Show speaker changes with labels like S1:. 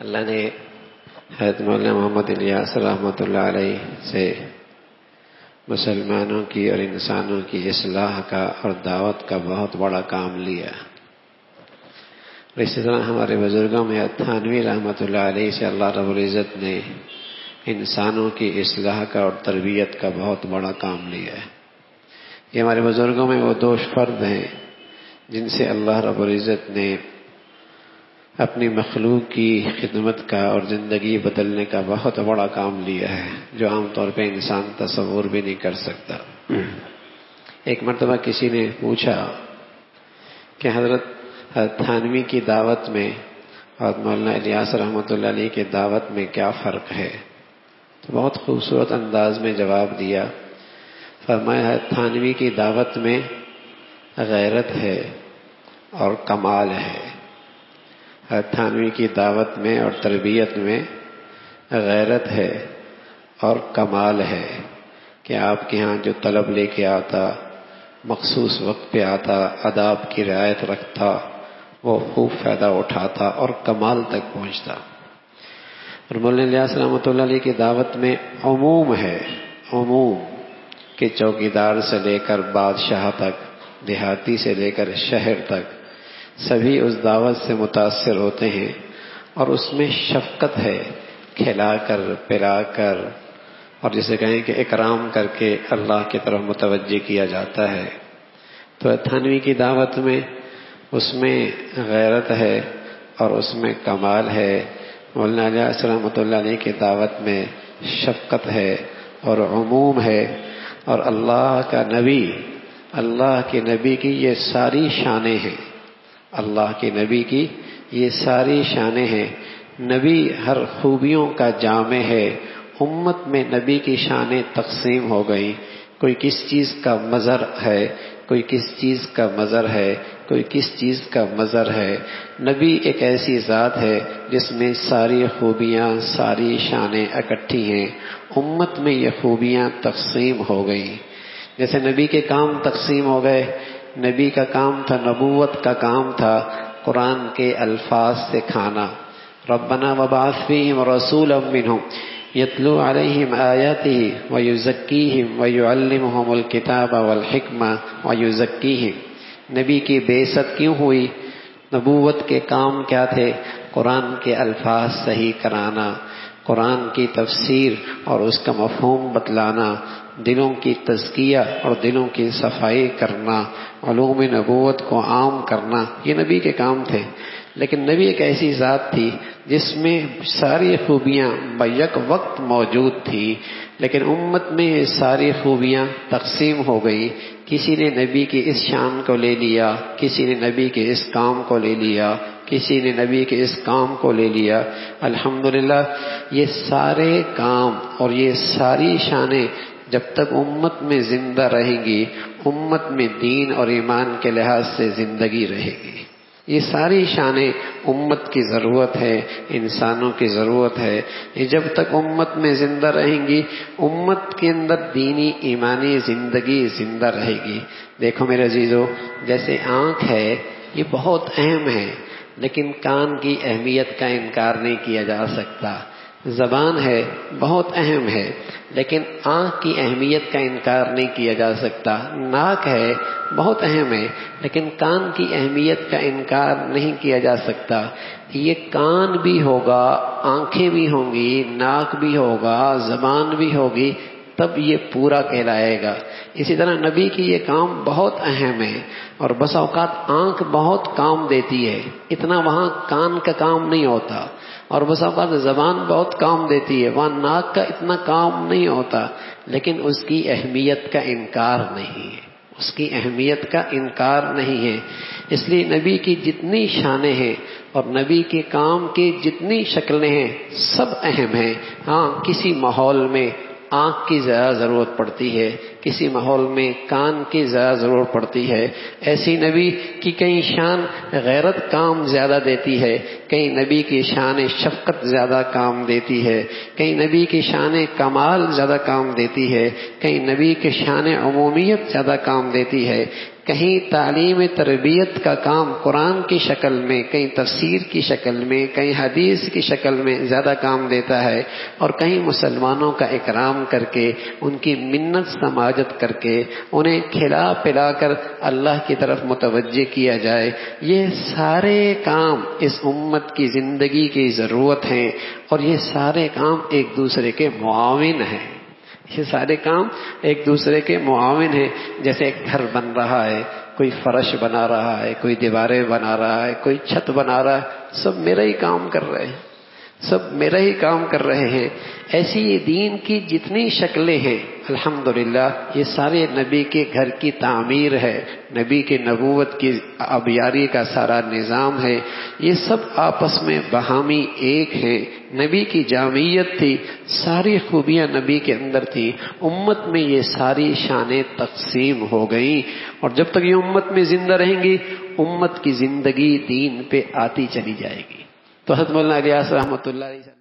S1: اللہ نے حضرت مولانا محمد الیاس رحمۃ اللہ علیہ سے مسلمانوں کی اور انسانوں کی اصلاح کا اور دعوت کا بہت بڑا کام لیا. اسی طرح ہمارے بزرگوں میں تھانوی رحمۃ اللہ علیہ سے اللہ رب العزت نے انسانوں کی اصلاح کا اور تربیت کا بہت بڑا کام لیا ہے. یہ ہمارے بزرگوں میں وہ دو فرد ہیں جن سے اللہ رب العزت نے اپنی مخلوق کی خدمت کا اور زندگی بدلنے کا بہت بڑا کام لیا ہے، جو عام طور پہ انسان تصور بھی نہیں کر سکتا. ایک مرتبہ کسی نے پوچھا کہ حضرت تھانوی کی دعوت میں اور مولانا الیاس رحمۃ اللہ علیہ کی دعوت میں کیا فرق ہے؟ تو بہت خوبصورت انداز میں جواب دیا. فرمایا تھانوی کی دعوت میں غیرت ہے اور کمال ہے. تھانوی کی دعوت میں اور تربیت میں غیرت ہے اور کمال ہے کہ آپ کے ہاں جو طلب لے کے آتا، مخصوص وقت پہ آتا، آداب کی رعایت رکھتا، وہ خوب فائدہ اٹھاتا اور کمال تک پہنچتا. اور مولانا الیاس رحمۃ اللہ علیہ کی دعوت میں عموم ہے، عموم کہ چوکیدار سے لے کر بادشاہ تک، دیہاتی سے لے کر شہر تک سبھی اس دعوت سے متاثر ہوتے ہیں. اور اس میں شفقت ہے، کھلا کر پلا کر اور جسے کہیں کہ اکرام کر کے اللہ کی طرف متوجہ کیا جاتا ہے. تو تھانوی کی دعوت میں اس میں غیرت ہے اور اس میں کمال ہے. مولانا الیاس رحمۃ اللہ علیہ کی دعوت میں شفقت ہے اور عموم ہے. اور اللہ کا نبی، اللہ کے نبی کی یہ ساری شانیں ہیں، اللہ کے نبی کی یہ ساری شانیں ہیں. نبی ہر خوبیوں کا جامع ہے. امت میں نبی کی شانیں تقسیم ہو گئی. کوئی کس چیز کا مظہر ہے، کوئی کس چیز کا مظہر ہے، کوئی کس چیز کا مظہر ہے. نبی ایک ایسی ذات ہے جس میں ساری خوبیاں، ساری شانیں اکٹھی ہیں. امت میں یہ خوبیاں تقسیم ہو گئی. جیسے نبی کے کام تقسیم ہو گئے. نبی کا کام تھا، نبوت کا کام تھا قرآن کے الفاظ سے کھانا. ربنا وبعث فیہم رسولا منہم یتلو علیہم آیاتہ ویزکیہم ویعلمہم الکتاب والحکمہ ویزکیہم. نبی کی بعثت کیوں ہوئی؟ نبوت کے کام کیا تھے؟ قرآن کے الفاظ صحیح کرانا، قرآن کی تفسیر اور اس کا مفہوم بتلانا، دلوں کی تزکیہ اور دلوں کی صفائی کرنا، علوم نبوت کو عام کرنا، یہ نبی کے کام تھے. لیکن نبی ایک ایسی ذات تھی جس میں ساری خوبیاں بیک وقت موجود تھی، لیکن امت میں یہ ساری خوبیاں تقسیم ہو گئی. کسی نے نبی کی اس شان کو لے لیا، کسی نے نبی کے اس کام کو لے لیا، کسی نے نبی کے اس کام کو لے لیا. الحمدللہ یہ سارے کام اور یہ ساری شانیں جب تک امت میں زندہ رہیں گی، امت میں دین اور ایمان کے لحاظ سے زندگی رہے گی. یہ ساری شانیں امت کی ضرورت ہے، انسانوں کی ضرورت ہے. یہ جب تک امت میں زندہ رہیں گی، امت کے اندر دینی ایمانی زندگی زندہ رہے گی. دیکھو میرے عزیزو، جیسے آنکھ ہے یہ بہت اہم ہے، لیکن کان کی اہمیت کا انکار نہیں کیا جا سکتا. زبان ہے بہت اہم ہے، لیکن آنکھ کی اہمیت کا انکار نہیں کیا جا سکتا. ناک ہے بہت اہم ہے، لیکن کان کی اہمیت کا انکار نہیں کیا جا سکتا. یہ کان بھی ہوگا، آنکھیں بھی ہوں گی، ناک بھی ہوگا، زبان بھی ہوگی، تب یہ پورا کہلائے گا. اسی طرح نبی کی یہ کام بہت اہم ہے. اور بس اوقات آنکھ بہت کام دیتی ہے، اتنا وہاں کان کا کام نہیں ہوتا. اور بس اوقات زبان بہت کام دیتی ہے، وہاں ناک کا اتنا کام نہیں ہوتا. لیکن اس کی اہمیت کا انکار نہیں ہے، اس کی اہمیت کا انکار نہیں ہے. اس لیے نبی کی جتنی شانیں ہیں اور نبی کے کام کی جتنی شکلیں ہیں سب اہم ہیں. ہاں کسی ماحول میں آنکھ کی زیادہ ضرورت پڑتی ہے، کسی ماحول میں کان کی زیادہ ضرورت پڑتی ہے. ایسی نبی کی کئی شان غیرت کام زیادہ دیتی ہے، کئی نبی کی شان شفقت زیادہ کام دیتی ہے، کئی نبی کی شان کمال زیادہ کام دیتی ہے، کئی نبی کی شان عمومیت زیادہ کام دیتی ہے، کہیں تعلیم تربیت کا کام قرآن کی شکل میں، کہیں تفسیر کی شکل میں، کہیں حدیث کی شکل میں زیادہ کام دیتا ہے، اور کہیں مسلمانوں کا اکرام کر کے، ان کی منت سماجت کر کے، انہیں کھلا پلا کر اللہ کی طرف متوجہ کیا جائے۔ یہ سارے کام اس امت کی زندگی کی ضرورت ہیں، اور یہ سارے کام ایک دوسرے کے معاون ہیں۔ یہ سارے کام ایک دوسرے کے معاون ہیں۔ جیسے ایک گھر بن رہا ہے، کوئی فرش بنا رہا ہے، کوئی دیواریں بنا رہا ہے، کوئی چھت بنا رہا ہے، سب میرا ہی کام کر رہے ہیں، سب میرا ہی کام کر رہے ہیں۔ ایسی یہ دین کی جتنی شکلیں ہیں الحمدللہ یہ سارے نبی کے گھر کی تعمیر ہے، نبی کے نبوت کی آبیاری کا سارا نظام ہے۔ یہ سب آپس میں باہمی ایک ہیں۔ نبی کی جامعیت تھی، ساری خوبیاں نبی کے اندر تھی، امت میں یہ ساری شانیں تقسیم ہو گئیں، اور جب تک یہ امت میں زندہ رہیں گی امت کی زندگی دین پہ آتی چلی جائے گی۔ تو حضرت مولانا الیاس رحمۃ اللہ علیہ